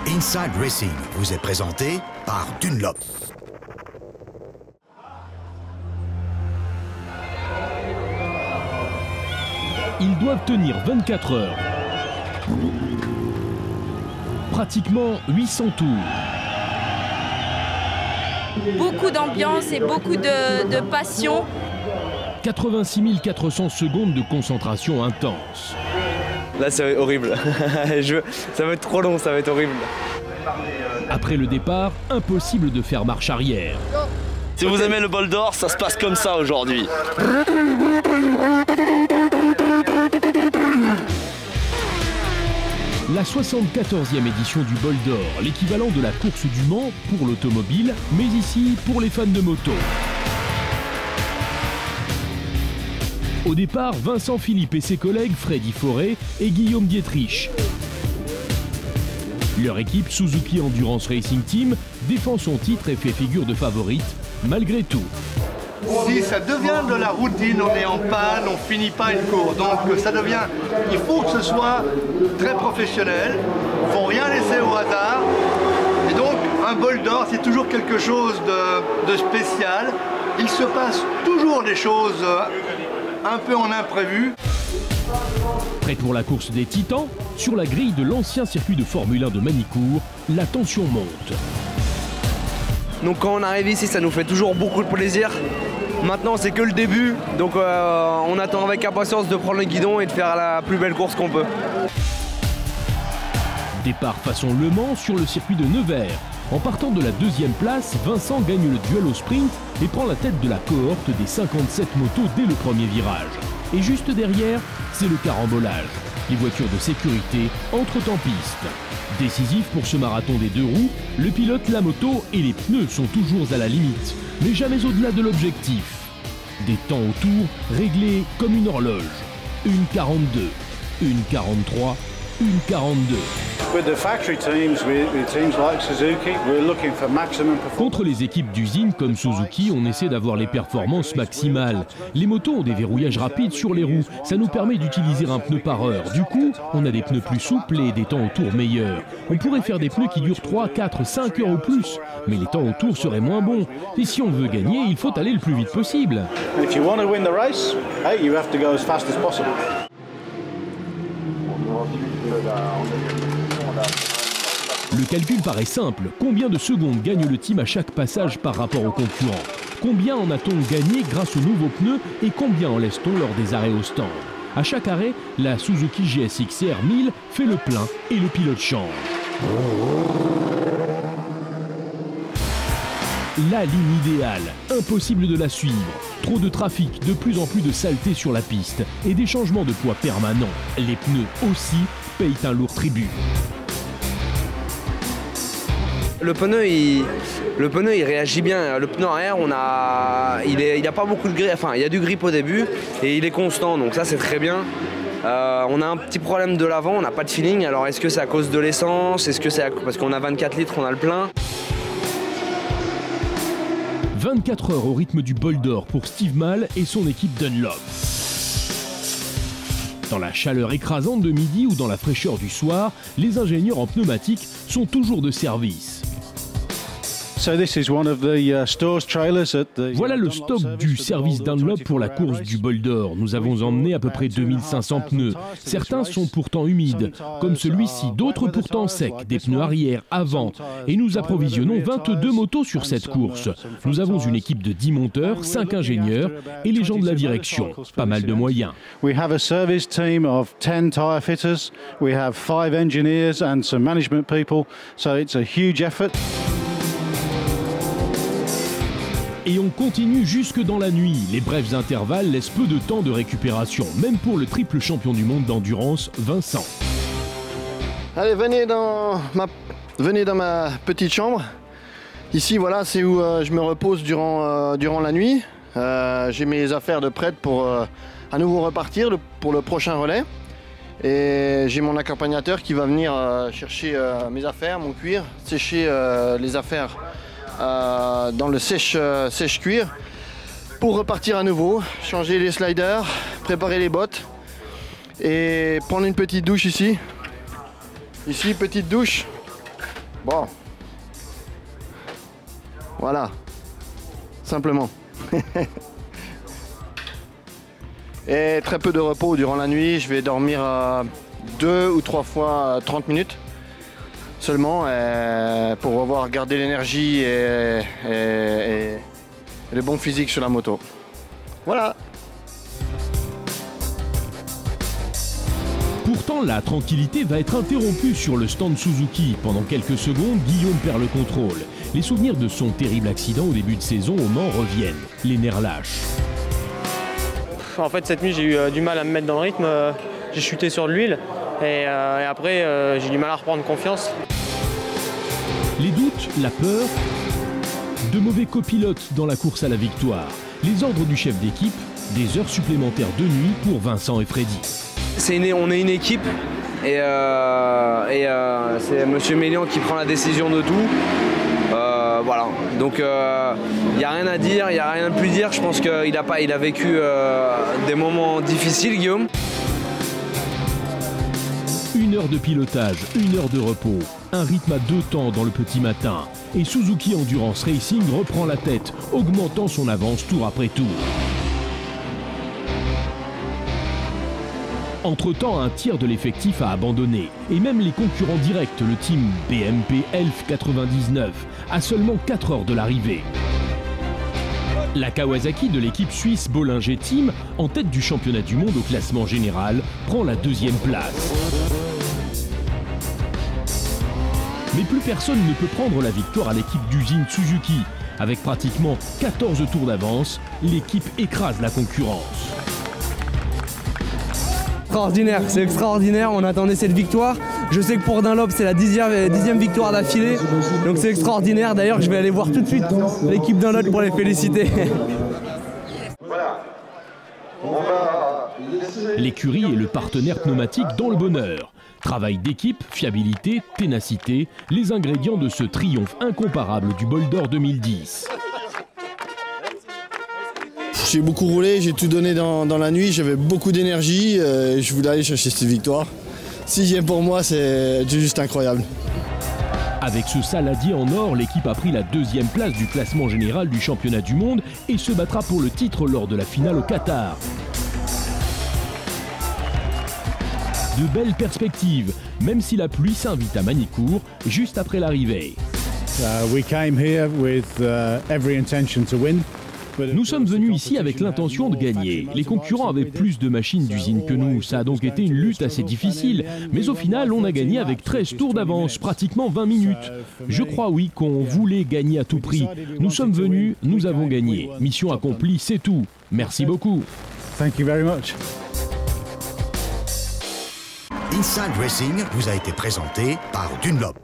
Inside Racing vous est présenté par Dunlop. Ils doivent tenir 24 heures. Pratiquement 800 tours. Beaucoup d'ambiance et beaucoup de passion. 86 400 secondes de concentration intense. Là, c'est horrible. Ça va être trop long, ça va être horrible. Après le départ, impossible de faire marche arrière. Si vous aimez le bol d'or, ça se passe comme ça aujourd'hui. La 74e édition du Bol d'Or, l'équivalent de la course du Mans pour l'automobile, mais ici pour les fans de moto. Au départ, Vincent Philippe et ses collègues Freddy Forêt et Guillaume Dietrich. Leur équipe Suzuki Endurance Racing Team défend son titre et fait figure de favorite, malgré tout. Si ça devient de la routine, on est en panne, on finit pas une course. Donc ça devient, il faut que ce soit très professionnel, il ne faut rien laisser au hasard. Et donc un bol d'or, c'est toujours quelque chose de spécial. Il se passe toujours des choses un peu en imprévu. Prêt pour la course des Titans, sur la grille de l'ancien circuit de Formule 1 de Manicourt, la tension monte. Donc quand on arrive ici, ça nous fait toujours beaucoup de plaisir. Maintenant, c'est que le début, donc on attend avec impatience de prendre le guidon et de faire la plus belle course qu'on peut. Départ façon Le Mans sur le circuit de Nevers. En partant de la deuxième place, Vincent gagne le duel au sprint et prend la tête de la cohorte des 57 motos dès le premier virage. Et juste derrière, c'est le carambolage. Les voitures de sécurité entrent en piste. Décisif pour ce marathon des deux roues, le pilote, la moto et les pneus sont toujours à la limite, mais jamais au-delà de l'objectif. Des temps au tour réglés comme une horloge. 1,42, 1,43, 1,42. Contre les équipes d'usine comme Suzuki, on essaie d'avoir les performances maximales. Les motos ont des verrouillages rapides sur les roues. Ça nous permet d'utiliser un pneu par heure. Du coup, on a des pneus plus souples et des temps au tour meilleurs. On pourrait faire des pneus qui durent 3, 4, 5 heures ou plus. Mais les temps au tour seraient moins bons. Et si on veut gagner, il faut aller le plus vite possible. Le calcul paraît simple. Combien de secondes gagne le team à chaque passage par rapport aux concurrents? Combien en a-t-on gagné grâce aux nouveaux pneus et combien en laisse-t-on lors des arrêts au stand? À chaque arrêt, la Suzuki GSX-R 1000 fait le plein et le pilote change. La ligne idéale, impossible de la suivre. Trop de trafic, de plus en plus de saleté sur la piste et des changements de poids permanents. Les pneus aussi payent un lourd tribut. Le pneu il réagit bien. Le pneu arrière, il a pas beaucoup de grip, enfin il y a du grip au début et il est constant, donc ça c'est très bien. On a un petit problème de l'avant, on n'a pas de feeling. Alors est-ce que c'est à cause de l'essence? Est-ce que c'est parce qu'on a 24 litres, on a le plein? 24 heures au rythme du Bol d'Or pour Steve Mall et son équipe Dunlop. Dans la chaleur écrasante de midi ou dans la fraîcheur du soir, les ingénieurs en pneumatique sont toujours de service. Voilà le stock du service Dunlop pour la course du Bol d'Or. Nous avons emmené à peu près 2500 pneus. Certains sont pourtant humides, comme celui-ci, d'autres pourtant secs, des pneus arrière, avant. Et nous approvisionnons 22 motos sur cette course. Nous avons une équipe de 10 monteurs, 5 ingénieurs et les gens de la direction. Pas mal de moyens. We have a service team of 10 tire fitters. We have 5 engineers and some management people. So it's a huge effort. Et on continue jusque dans la nuit. Les brefs intervalles laissent peu de temps de récupération, même pour le triple champion du monde d'endurance, Vincent. Allez, venez dans ma petite chambre. Ici, voilà, c'est où je me repose durant la nuit. J'ai mes affaires de prête pour à nouveau repartir pour le prochain relais. Et j'ai mon accompagnateur qui va venir chercher mes affaires, mon cuir, sécher les affaires dans le sèche-cuir pour repartir à nouveau, changer les sliders, préparer les bottes et prendre une petite douche ici. Ici, petite douche Bon. Voilà. Simplement. Et très peu de repos durant la nuit. Je vais dormir 2 ou 3 fois 30 minutes seulement pour avoir gardé l'énergie et le bon physique sur la moto. Voilà. Pourtant, la tranquillité va être interrompue sur le stand Suzuki. Pendant quelques secondes, Guillaume perd le contrôle. Les souvenirs de son terrible accident au début de saison au Mans reviennent. Les nerfs lâchent. En fait, cette nuit, j'ai eu du mal à me mettre dans le rythme. J'ai chuté sur de l'huile et après, j'ai du mal à reprendre confiance. Les doutes, la peur, de mauvais copilotes dans la course à la victoire. Les ordres du chef d'équipe, des heures supplémentaires de nuit pour Vincent et Freddy. On est une équipe et c'est Monsieur Mélian qui prend la décision de tout. Voilà, donc il n'y a rien à dire, il n'y a rien de plus dire. Je pense qu'il a vécu des moments difficiles, Guillaume. 1 heure de pilotage, 1 heure de repos, un rythme à 2 temps dans le petit matin. Et Suzuki Endurance Racing reprend la tête, augmentant son avance tour après tour. Entre-temps, un tiers de l'effectif a abandonné. Et même les concurrents directs, le team BMP Elf 99, a seulement 4 heures de l'arrivée. La Kawasaki de l'équipe suisse Bollinger Team, en tête du championnat du monde au classement général, prend la 2e place. Mais plus personne ne peut prendre la victoire à l'équipe d'usine Suzuki. Avec pratiquement 14 tours d'avance, l'équipe écrase la concurrence. C'est extraordinaire, on attendait cette victoire. Je sais que pour Dunlop c'est la 10e victoire d'affilée, donc c'est extraordinaire. D'ailleurs je vais aller voir tout de suite l'équipe Dunlop pour les féliciter. L'écurie est le partenaire pneumatique dans le bonheur. Travail d'équipe, fiabilité, ténacité, les ingrédients de ce triomphe incomparable du Boulder 2010. J'ai beaucoup roulé, j'ai tout donné dans la nuit, j'avais beaucoup d'énergie, je voulais aller chercher cette victoire. 6e pour moi, c'est juste incroyable. Avec ce saladier en or, l'équipe a pris la 2e place du classement général du championnat du monde et se battra pour le titre lors de la finale au Qatar. De belles perspectives, même si la pluie s'invite à Magny-Cours juste après l'arrivée. We came here with every intention to win. Nous sommes venus ici avec l'intention de gagner. Les concurrents avaient plus de machines d'usine que nous, ça a donc été une lutte assez difficile. Mais au final, on a gagné avec 13 tours d'avance, pratiquement 20 minutes. Je crois oui qu'on voulait gagner à tout prix. Nous sommes venus, nous avons gagné. Mission accomplie, c'est tout. Merci beaucoup. Thank you very much. Inside Racing vous a été présenté par Dunlop.